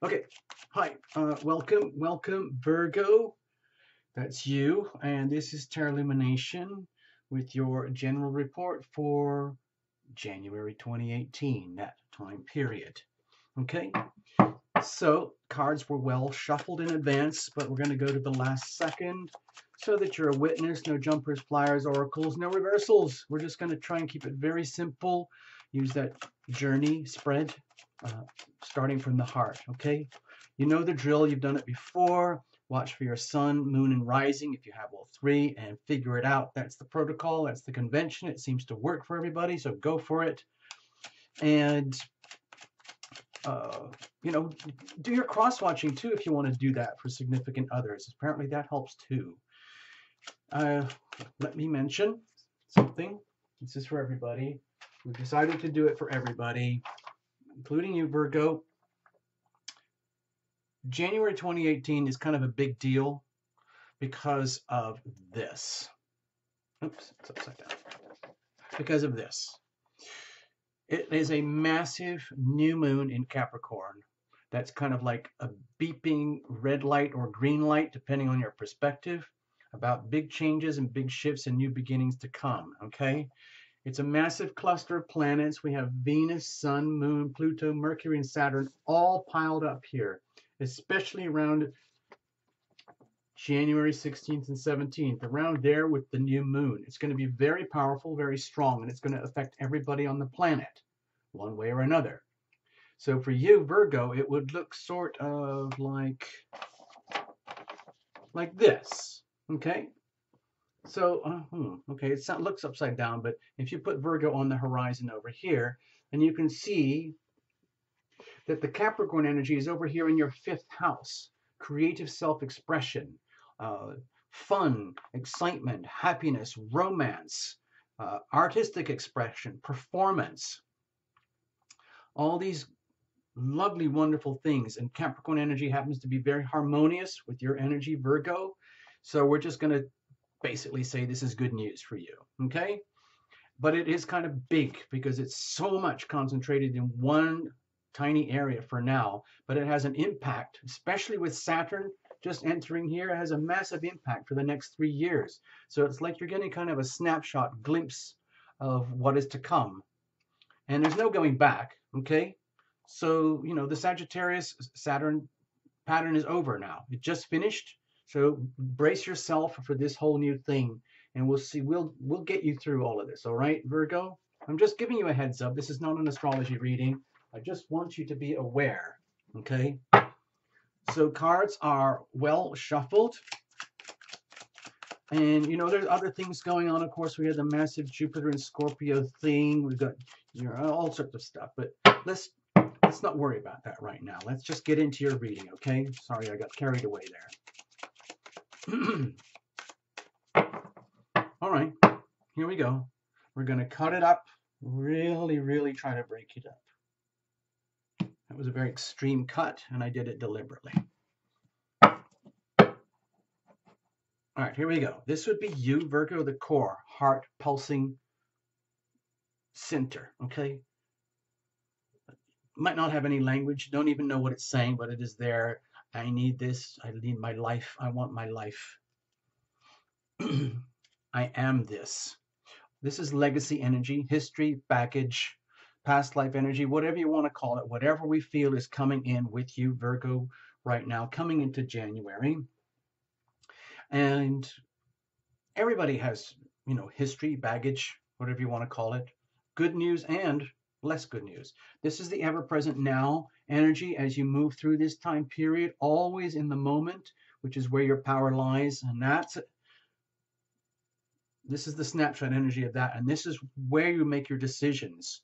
Okay, hi, welcome, Virgo. That's you, and this is Terra Lumination with your general report for January 2018, that time period. Okay, so cards were well shuffled in advance, but we're going to go to the last second so that you're a witness. No jumpers, flyers, oracles, no reversals. We're just going to try and keep it very simple. Use that journey spread, starting from the heart, okay? You know the drill. You've done it before. Watch for your sun, moon, and rising if you have all three, and figure it out. That's the protocol. That's the convention. It seems to work for everybody, so go for it. And you know, do your cross-watching too if you want to do that for significant others. Apparently that helps too. Let me mention something. This is for everybody. We've decided to do it for everybody, including you, Virgo. January 2018 is kind of a big deal because of this. Oops, it's upside down. Because of this. It is a massive new moon in Capricorn. That's kind of like a beeping red light or green light, depending on your perspective, about big changes and big shifts and new beginnings to come, okay? It's a massive cluster of planets. We have Venus, Sun, Moon, Pluto, Mercury, and Saturn all piled up here, especially around January 16th and 17th, around there with the new moon. It's going to be very powerful, very strong, and it's going to affect everybody on the planet, one way or another. So for you, Virgo, it would look sort of like this, okay? So, okay, it looks upside down, but if you put Virgo on the horizon over here, and you can see that the Capricorn energy is over here in your 5th house, creative self-expression, fun, excitement, happiness, romance, artistic expression, performance, all these lovely, wonderful things. And Capricorn energy happens to be very harmonious with your energy, Virgo. So we're just going to basically say this is good news for you, okay? But it is kind of big because it's so much concentrated in one tiny area for now, but it has an impact, especially with Saturn just entering here. It has a massive impact for the next 3 years. So it's like you're getting kind of a snapshot glimpse of what is to come. And there's no going back, okay? So, you know, the Sagittarius Saturn pattern is over now. It just finished. So brace yourself for this whole new thing, and we'll see. We'll get you through all of this, all right, Virgo? I'm just giving you a heads up. This is not an astrology reading. I just want you to be aware, okay? So cards are well shuffled. And, you know, there's other things going on. Of course, we had the massive Jupiter and Scorpio thing. We've got, you know, all sorts of stuff. But let's not worry about that right now. Let's just get into your reading, okay? Sorry, I got carried away there. All right, here we go. We're going to cut it up, really, really try to break it up. That was a very extreme cut, and I did it deliberately. All right, here we go. This would be you, Virgo, the core, heart, pulsing center, okay? Might not have any language, don't even know what it's saying, but it is there. I need this. I need my life. I want my life. I am this. This is legacy energy, history, baggage, past life energy, whatever you want to call it, whatever we feel is coming in with you, Virgo, right now, coming into January. And everybody has, you know, history, baggage, whatever you want to call it, good news and less good news. This is the ever-present now energy as you move through this time period, always in the moment, which is where your power lies. And this is the snapshot energy of that. And this is where you make your decisions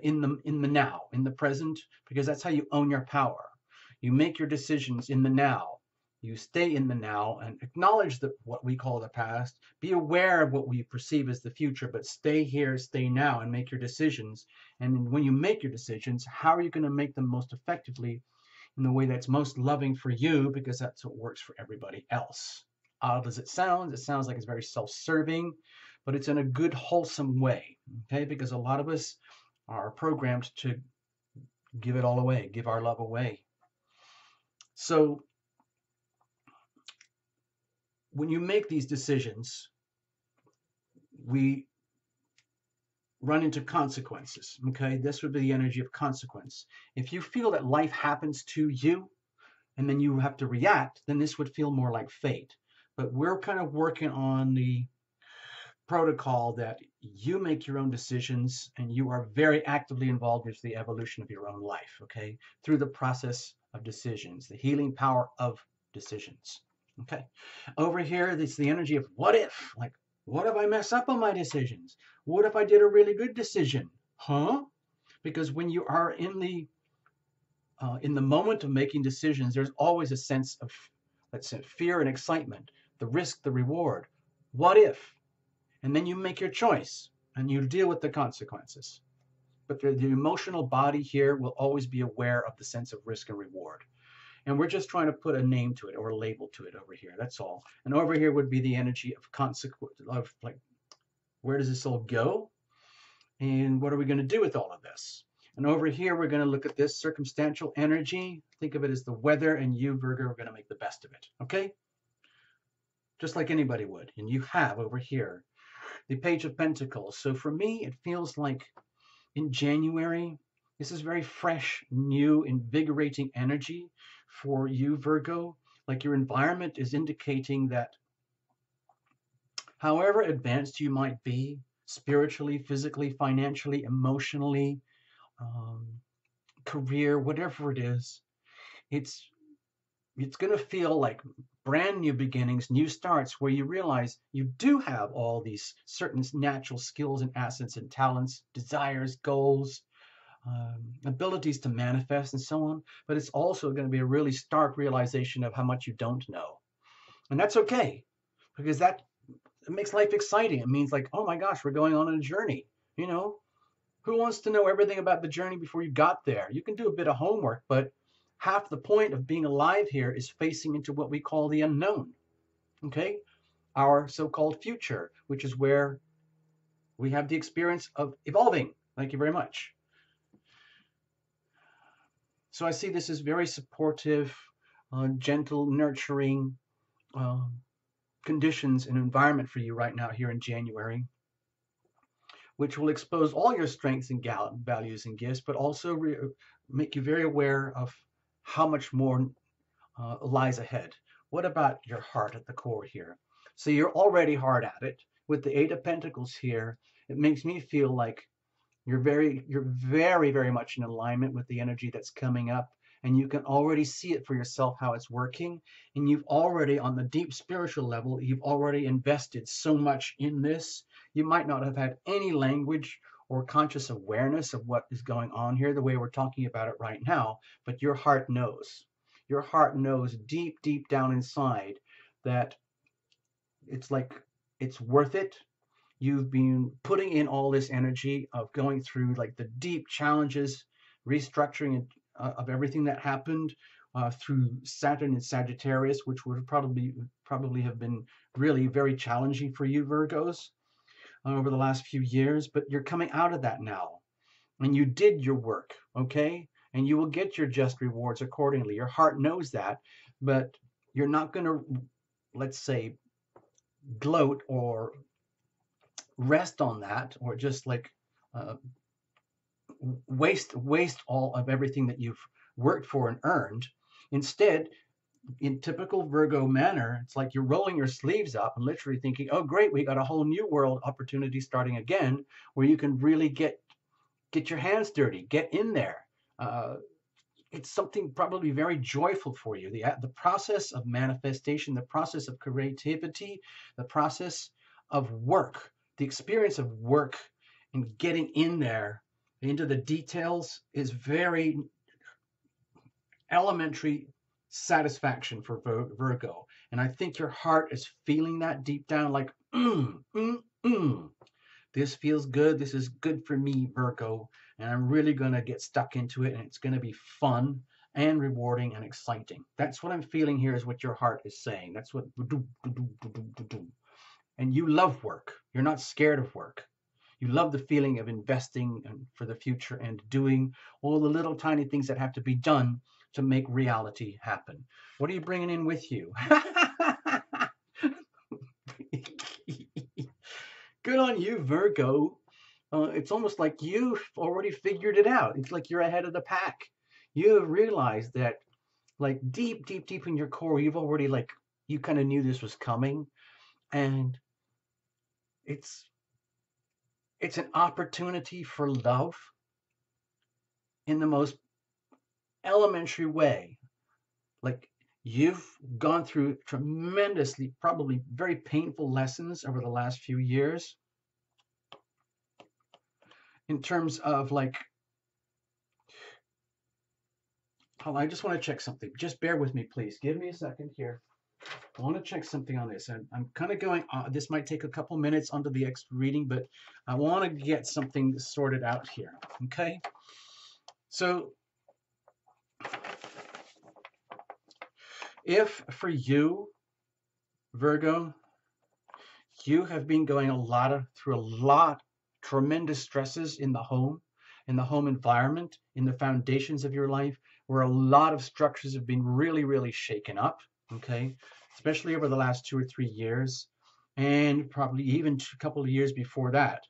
in the now, in the present, because that's how you own your power. You make your decisions in the now. You stay in the now and acknowledge what we call the past. Be aware of what we perceive as the future, but stay here, stay now, and make your decisions. And when you make your decisions, how are you going to make them most effectively in the way that's most loving for you, because that's what works for everybody else. Odd as it sounds like it's very self-serving, but it's in a good, wholesome way, okay? Because a lot of us are programmed to give it all away, give our love away. So when you make these decisions, we run into consequences. Okay, this would be the energy of consequence. If you feel that life happens to you and then you have to react, then this would feel more like fate. But we're kind of working on the protocol that you make your own decisions and you are very actively involved with the evolution of your own life, okay, through the process of decisions, the healing power of decisions. Okay, over here, it's the energy of what if, like, what if I mess up on my decisions? What if I did a really good decision? Huh? Because when you are in the moment of making decisions, there's always a sense of, let's say, fear and excitement, the risk, the reward. What if? And then you make your choice and you deal with the consequences. But the emotional body here will always be aware of the sense of risk and reward. And we're just trying to put a name to it or a label to it over here. That's all. And over here would be the energy of consequence, of like, where does this all go? And what are we going to do with all of this? And over here, we're going to look at this circumstantial energy. Think of it as the weather, and you, Virgo, are going to make the best of it. Okay? Just like anybody would. And you have over here the Page of Pentacles. So for me, it feels like in January, this is very fresh, new, invigorating energy for you, Virgo. Like your environment is indicating that however advanced you might be, spiritually, physically, financially, emotionally, career, whatever it is, it's going to feel like brand new beginnings, new starts, where you realize you do have all these certain natural skills and assets and talents, desires, goals, abilities to manifest and so on. But it's also going to be a really stark realization of how much you don't know. And that's okay, because it makes life exciting. It means like, oh my gosh, we're going on a journey. You know, who wants to know everything about the journey before you got there? You can do a bit of homework, but half the point of being alive here is facing into what we call the unknown, okay? Our so-called future, which is where we have the experience of evolving. Thank you very much. So I see this as very supportive, gentle, nurturing conditions and environment for you right now here in January, which will expose all your strengths and values and gifts, but also make you very aware of how much more lies ahead. What about your heart at the core here? So you're already hard at it. With the Eight of Pentacles here, it makes me feel like you're very, very much in alignment with the energy that's coming up, and you can already see it for yourself how it's working. And you've already, on the deep spiritual level, you've already invested so much in this. You might not have had any language or conscious awareness of what is going on here the way we're talking about it right now, but your heart knows. Your heart knows deep, deep down inside that it's like it's worth it. You've been putting in all this energy of going through like the deep challenges, restructuring of everything that happened through Saturn and Sagittarius, which would probably have been really very challenging for you, Virgos, over the last few years. But you're coming out of that now, and you did your work, okay? And you will get your just rewards accordingly. Your heart knows that, but you're not going to, let's say, gloat or rest on that, or just like waste all of everything that you've worked for and earned. Instead, in typical Virgo manner, it's like you're rolling your sleeves up and literally thinking, oh great, we got a whole new world opportunity starting again, where you can really get your hands dirty, get in there. It's something probably very joyful for you. The process of manifestation, the process of creativity, the process of work, the experience of work and getting in there into the details is very elementary satisfaction for Virgo. And I think your heart is feeling that deep down, like, this feels good. This is good for me, Virgo. And I'm really going to get stuck into it. And it's going to be fun and rewarding and exciting. That's what I'm feeling here, is what your heart is saying. That's what. And you love work. You're not scared of work. You love the feeling of investing for the future and doing all the little tiny things that have to be done to make reality happen. What are you bringing in with you? Good on you, Virgo. It's almost like you've already figured it out. It's like you're ahead of the pack. You have realized that, like deep, deep, deep in your core, you've already like you kind of knew this was coming, and it's it's an opportunity for love in the most elementary way. Like you've gone through tremendously, probably very painful lessons over the last few years in terms of like, hold on, I just want to check something. Just bear with me, please. Give me a second here. I want to check something on this. I'm kind of going, this might take a couple minutes onto the next reading, but I want to get something sorted out here. Okay. So if for you, Virgo, you have been going through a lot, tremendous stresses in the home environment, in the foundations of your life, where a lot of structures have been really, really shaken up, okay, especially over the last 2 or 3 years, and probably even a couple of years before that.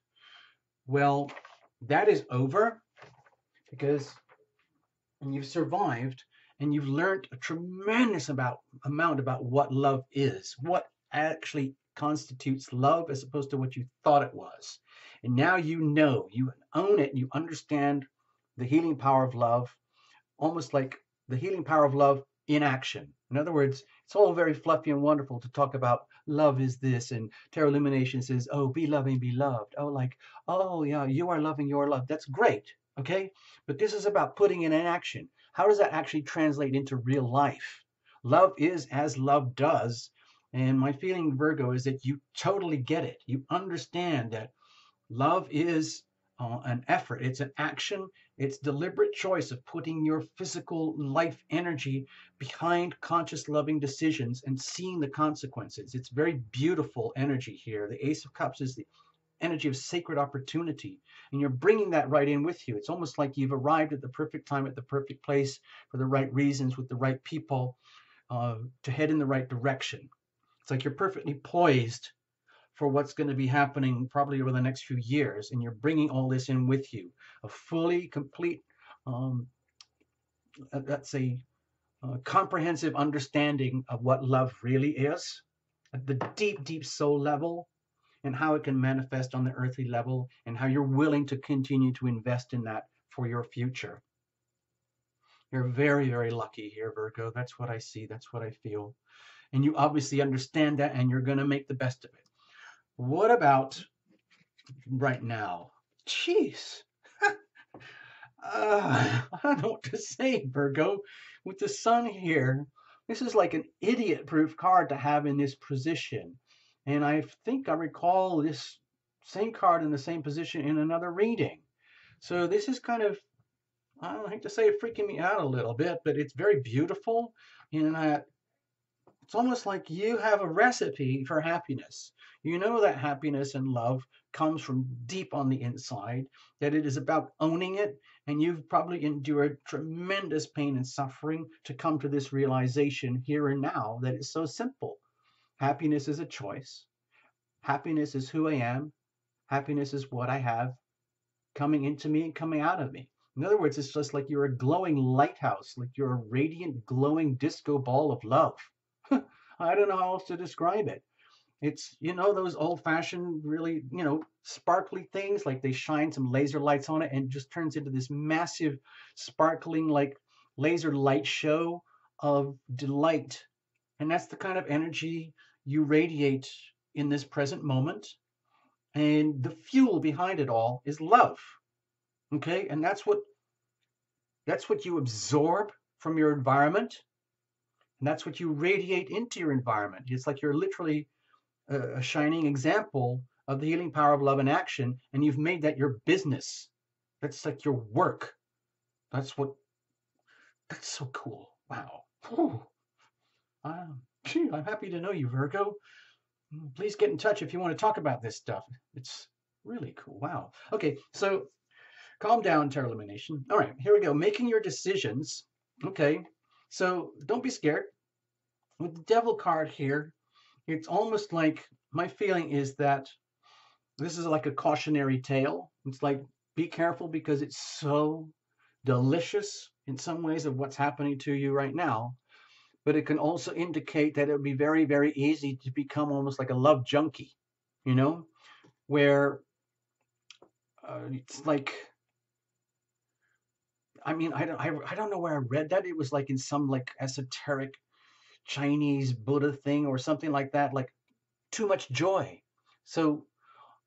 Well, that is over because you've survived and you've learned a tremendous amount about what love is, what actually constitutes love as opposed to what you thought it was. And now you know, you own it, you understand the healing power of love, almost like the healing power of love in action. In other words, it's all very fluffy and wonderful to talk about love is this, and Tarot Illumination says, oh, be loving, be loved. Oh, like, oh, yeah, you are loving, you are loved. That's great, okay? But this is about putting it in action. How does that actually translate into real life? Love is as love does. And my feeling, Virgo, is that you totally get it. You understand that love is an effort, it's an action, it's deliberate choice of putting your physical life energy behind conscious loving decisions and seeing the consequences. It's very beautiful energy here. The Ace of Cups is the energy of sacred opportunity, and you're bringing that right in with you. It's almost like you've arrived at the perfect time, at the perfect place, for the right reasons, with the right people, to head in the right direction. It's like you're perfectly poised for what's going to be happening probably over the next few years, and you're bringing all this in with you. A fully complete, let's say, comprehensive understanding of what love really is at the deep, deep soul level, and how it can manifest on the earthly level, and how you're willing to continue to invest in that for your future. You're very, very lucky here, Virgo. That's what I see. That's what I feel. And you obviously understand that, and you're going to make the best of it. What about right now? Jeez. I don't know what to say, Virgo. With the sun here, this is like an idiot-proof card to have in this position. And I think I recall this same card in the same position in another reading. So this is kind of, I don't hate to say it, freaking me out a little bit, but it's very beautiful in that it's almost like you have a recipe for happiness. You know that happiness and love comes from deep on the inside, that it is about owning it, and you've probably endured tremendous pain and suffering to come to this realization here and now that it's so simple. Happiness is a choice. Happiness is who I am. Happiness is what I have coming into me and coming out of me. In other words, it's just like you're a glowing lighthouse, like you're a radiant, glowing disco ball of love. I don't know how else to describe it. It's, those old-fashioned, really, sparkly things, like they shine some laser lights on it and it just turns into this massive, sparkling, like laser light show of delight. And that's the kind of energy you radiate in this present moment. And the fuel behind it all is love. Okay? And that's what you absorb from your environment. And that's what you radiate into your environment. It's like you're literally a shining example of the healing power of love in action, and you've made that your business. That's like your work. That's so cool. Wow. I'm happy to know you, Virgo. Please get in touch if you want to talk about this stuff. It's Really cool. Wow. Okay, so calm down, Terra Illumination. All right, here we go. Making your decisions. Okay, so don't be scared. With the Devil card here, it's almost like my feeling is that this is like a cautionary tale. It's like, be careful because it's so delicious in some ways of what's happening to you right now. But it can also indicate that it would be very, very easy to become almost like a love junkie, you know, where it's like, I mean, I don't know where I read that. It was like in some like esoteric Chinese Buddha thing or something like that, like too much joy. So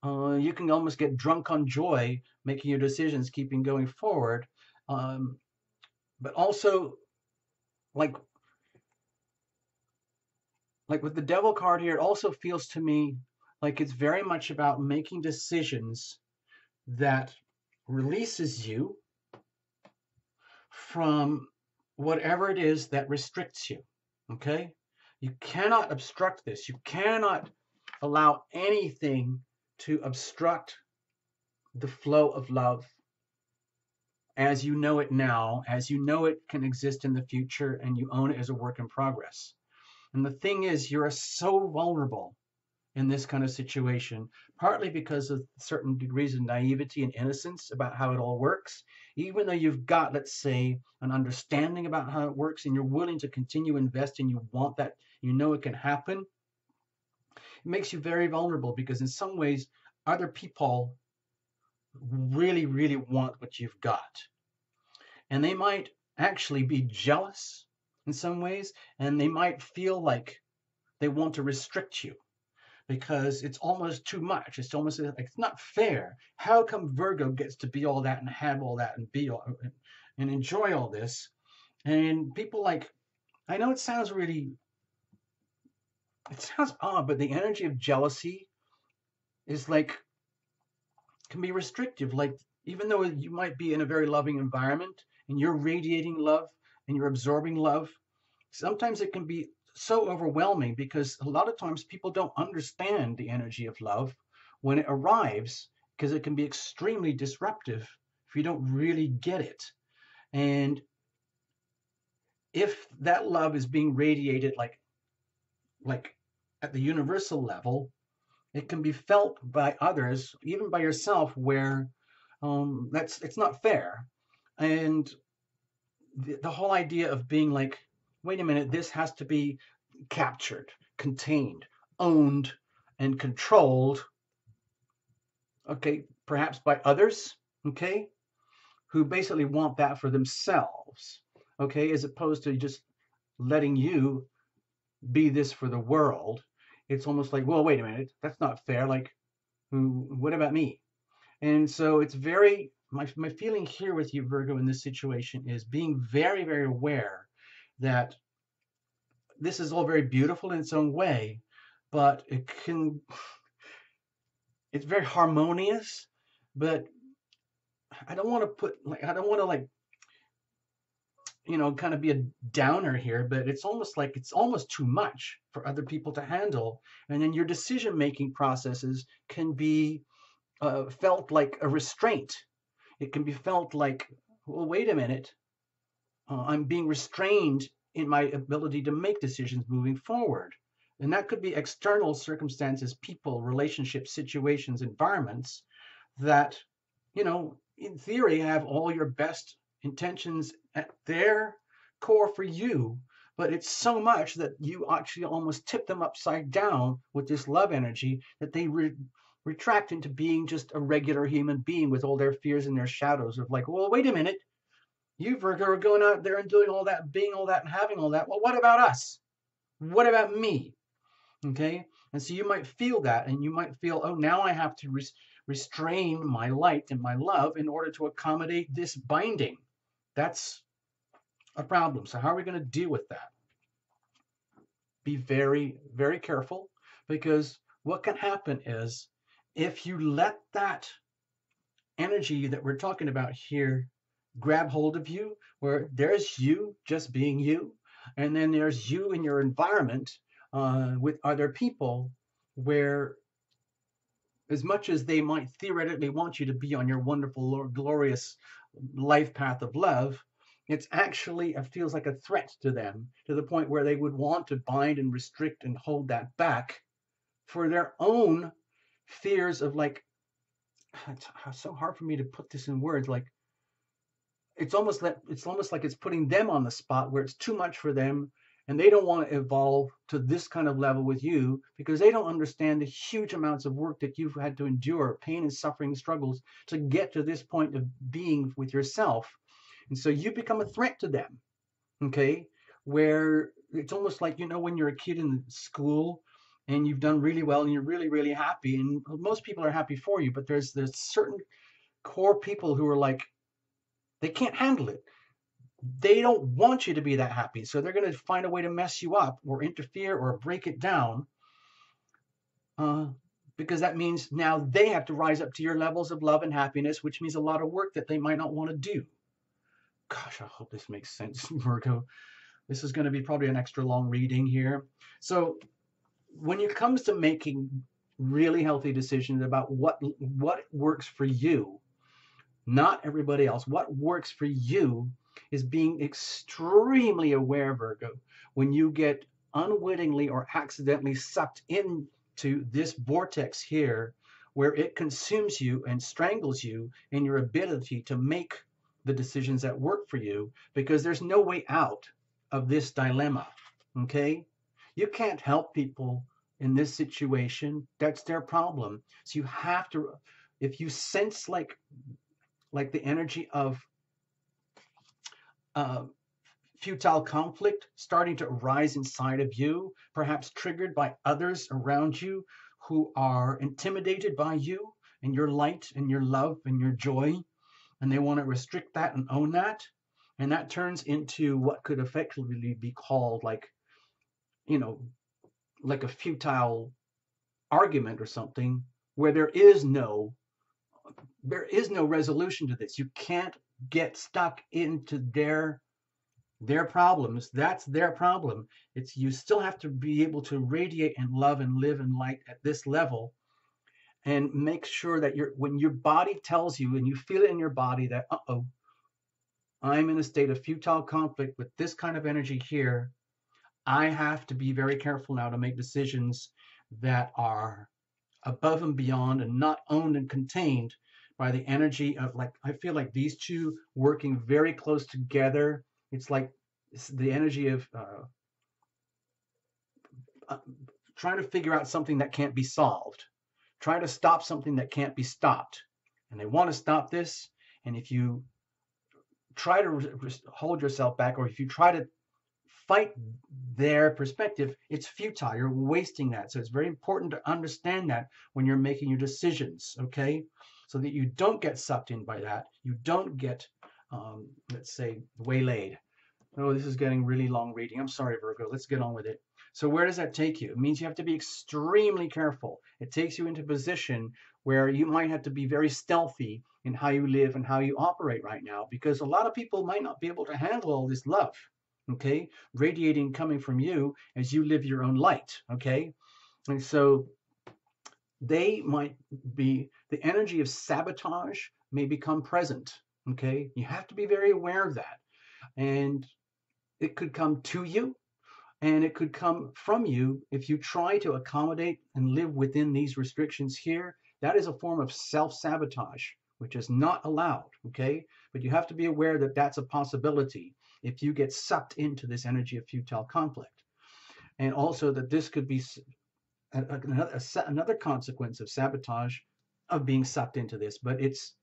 you can almost get drunk on joy, making your decisions, keeping going forward. Um, but also, like with the Devil card here, it also feels to me like it's very much about making decisions that releases you from whatever it is that restricts you. Okay? You cannot obstruct this. You cannot allow anything to obstruct the flow of love as you know it now, as you know it can exist in the future, and you own it as a work in progress. And the thing is, you're so vulnerable in this kind of situation, partly because of certain degrees of naivety and innocence about how it all works. Even though you've got, let's say, an understanding about how it works and you're willing to continue investing, you want that, you know it can happen, it makes you very vulnerable because in some ways, other people really, really want what you've got. And they might actually be jealous in some ways, and they might feel like they want to restrict you because it's almost too much. It's almost like it's not fair. How come Virgo gets to be all that and have all that and be all and enjoy all this? And people like, I know it sounds odd, but the energy of jealousy is like, can be restrictive. Like, even though you might be in a very loving environment and you're radiating love and you're absorbing love, sometimes it can be so overwhelming because a lot of times people don't understand the energy of love when it arrives because it can be extremely disruptive if you don't really get it. And if that love is being radiated like at the universal level, it can be felt by others, even by yourself, where it's not fair. And the whole idea of being like, wait a minute, this has to be captured, contained, owned, and controlled, okay, perhaps by others, okay, who basically want that for themselves, okay, as opposed to just letting you be this for the world. It's almost like, well, wait a minute, that's not fair. Like, what about me? And so it's very, my feeling here with you, Virgo, in this situation is being very, very aware that this is all very beautiful in its own way, but it's very harmonious, but I don't want to kind of be a downer here, but it's almost too much for other people to handle. And then your decision-making processes can be felt like a restraint. It can be felt like, well, wait a minute, I'm being restrained in my ability to make decisions moving forward. And that could be external circumstances, people, relationships, situations, environments that, in theory, have all your best intentions at their core for you. But it's so much that you actually almost tip them upside down with this love energy that they retract into being just a regular human being with all their fears and their shadows of like, well, wait a minute, you, Virgo, are going out there and doing all that, being all that, and having all that. Well, what about us? What about me? Okay? And so you might feel that, and you might feel, oh, now I have to restrain my light and my love in order to accommodate this binding. That's a problem. So how are we going to deal with that? Be very, very careful, because what can happen is if you let that energy that we're talking about here grab hold of you, where there's you just being you, and then there's you in your environment with other people, where as much as they might theoretically want you to be on your wonderful, glorious life path of love, it's actually, it feels like a threat to them, to the point where they would want to bind and restrict and hold that back for their own fears of, like, it's so hard for me to put this in words, like, it's almost like it's putting them on the spot where it's too much for them, and they don't want to evolve to this kind of level with you because they don't understand the huge amounts of work that you've had to endure, pain and suffering, struggles, to get to this point of being with yourself. And so you become a threat to them, okay? Where it's almost like, when you're a kid in school and you've done really well and you're really, really happy, and most people are happy for you, but there's certain core people who are like, they can't handle it. They don't want you to be that happy. So they're going to find a way to mess you up or interfere or break it down, because that means now they have to rise up to your levels of love and happiness, which means a lot of work that they might not want to do. Gosh, I hope this makes sense, Virgo. This is going to be probably an extra long reading here. So when it comes to making really healthy decisions about what works for you, not everybody else, what works for you, is being extremely aware, Virgo, when you get unwittingly or accidentally sucked into this vortex here, where it consumes you and strangles you in your ability to make the decisions that work for you, because there's no way out of this dilemma, okay? You can't help people in this situation. That's their problem. So you have to, if you sense like the energy of futile conflict starting to arise inside of you, perhaps triggered by others around you who are intimidated by you and your light and your love and your joy, and they want to restrict that and own that, and that turns into what could effectively be called like a futile argument or something, where there is no resolution to this. You can't get stuck into their problems. That's their problem. It's, you still have to be able to radiate and love and live in light at this level, and make sure that when your body tells you and you feel it in your body that, I'm in a state of futile conflict with this kind of energy here, I have to be very careful now to make decisions that are above and beyond and not owned and contained by the energy of, like, I feel like these two working very close together. It's like the energy of trying to figure out something that can't be solved, trying to stop something that can't be stopped. And they want to stop this. And if you try to hold yourself back, or if you try to fight their perspective, it's futile. You're wasting that. So it's very important to understand that when you're making your decisions, okay? So that you don't get sucked in by that. You don't get, let's say, waylaid. Oh, this is getting really long reading. I'm sorry, Virgo. Let's get on with it. So where does that take you? It means you have to be extremely careful. It takes you into a position where you might have to be very stealthy in how you live and how you operate right now, because a lot of people might not be able to handle all this love, okay, radiating coming from you as you live your own light, okay? And so they might be, the energy of sabotage may become present, okay? You have to be very aware of that. And it could come to you, and it could come from you if you try to accommodate and live within these restrictions here. That is a form of self-sabotage, which is not allowed, okay? But you have to be aware that that's a possibility if you get sucked into this energy of futile conflict. And also that this could be another consequence of sabotage, of being sucked into this, but it's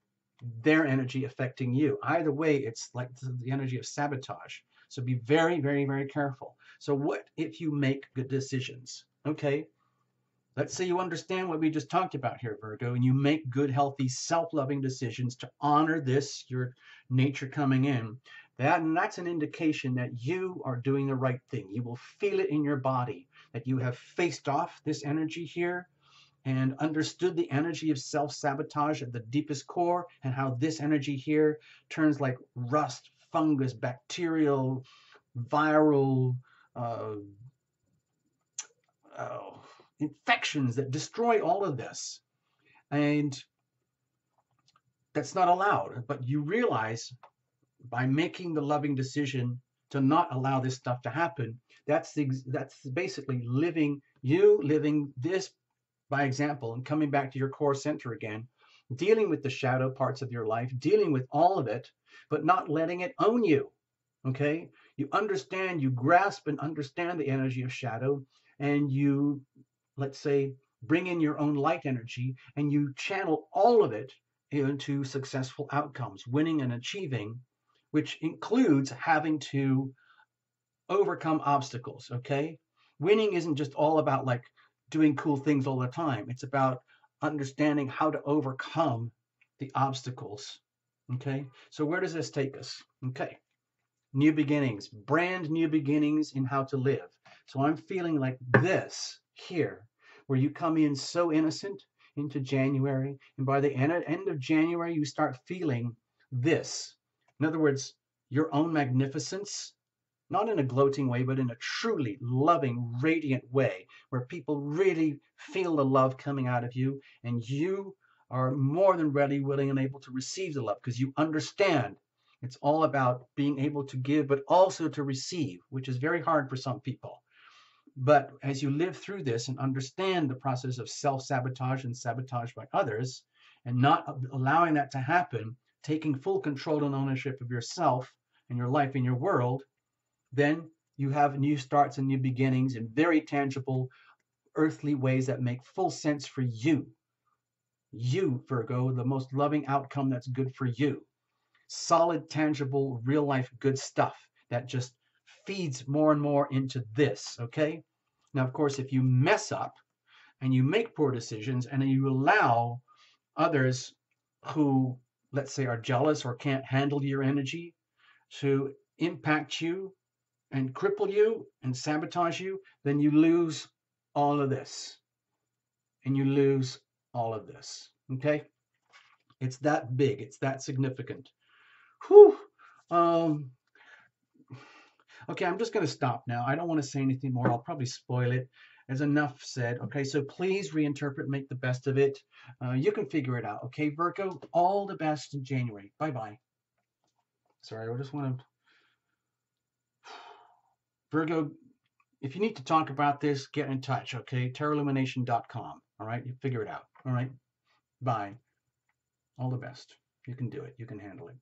their energy affecting you. Either way, it's like the energy of sabotage. So be very, very, very careful. So what if you make good decisions? Okay, let's say you understand what we just talked about here, Virgo, and you make good, healthy, self-loving decisions to honor this, your nature coming in. That's an indication that you are doing the right thing. You will feel it in your body, that you have faced off this energy here and understood the energy of self-sabotage at the deepest core, and how this energy here turns like rust, fungus, bacterial, viral infections that destroy all of this. And that's not allowed. But you realize by making the loving decision to not allow this stuff to happen, that's basically living this by example and coming back to your core center again, dealing with the shadow parts of your life, dealing with all of it, but not letting it own you. Okay? You understand, you grasp and understand the energy of shadow, and you, let's say, bring in your own light energy and you channel all of it into successful outcomes, winning and achieving, which includes having to overcome obstacles. Okay? Winning isn't just all about like doing cool things all the time. It's about understanding how to overcome the obstacles. Okay? So where does this take us? Okay. New beginnings, brand new beginnings in how to live. So I'm feeling like this here, where you come in so innocent into January, and by the end of January, you start feeling this. In other words, your own magnificence, not in a gloating way, but in a truly loving, radiant way, where people really feel the love coming out of you, and you are more than ready, willing, and able to receive the love because you understand it's all about being able to give, but also to receive, which is very hard for some people. But as you live through this and understand the process of self-sabotage and sabotage by others, and not allowing that to happen, taking full control and ownership of yourself and your life and your world, then you have new starts and new beginnings in very tangible, earthly ways that make full sense for you. You, Virgo, the most loving outcome that's good for you. Solid, tangible, real life good stuff that just feeds more and more into this, okay? Now, of course, if you mess up and you make poor decisions and you allow others who, let's say, are jealous or can't handle your energy to impact you and cripple you and sabotage you, then you lose all of this. And you lose all of this, okay? It's that big, it's that significant. Whew. Okay, I'm just going to stop now. I don't want to say anything more. I'll probably spoil it. There's enough said. Okay, so please reinterpret, make the best of it. You can figure it out. Okay, Virgo, all the best in January. Bye-bye. Sorry, I just want to... Virgo, if you need to talk about this, get in touch, okay? TerraLumination.com. All right, you figure it out. All right, bye. All the best. You can do it. You can handle it.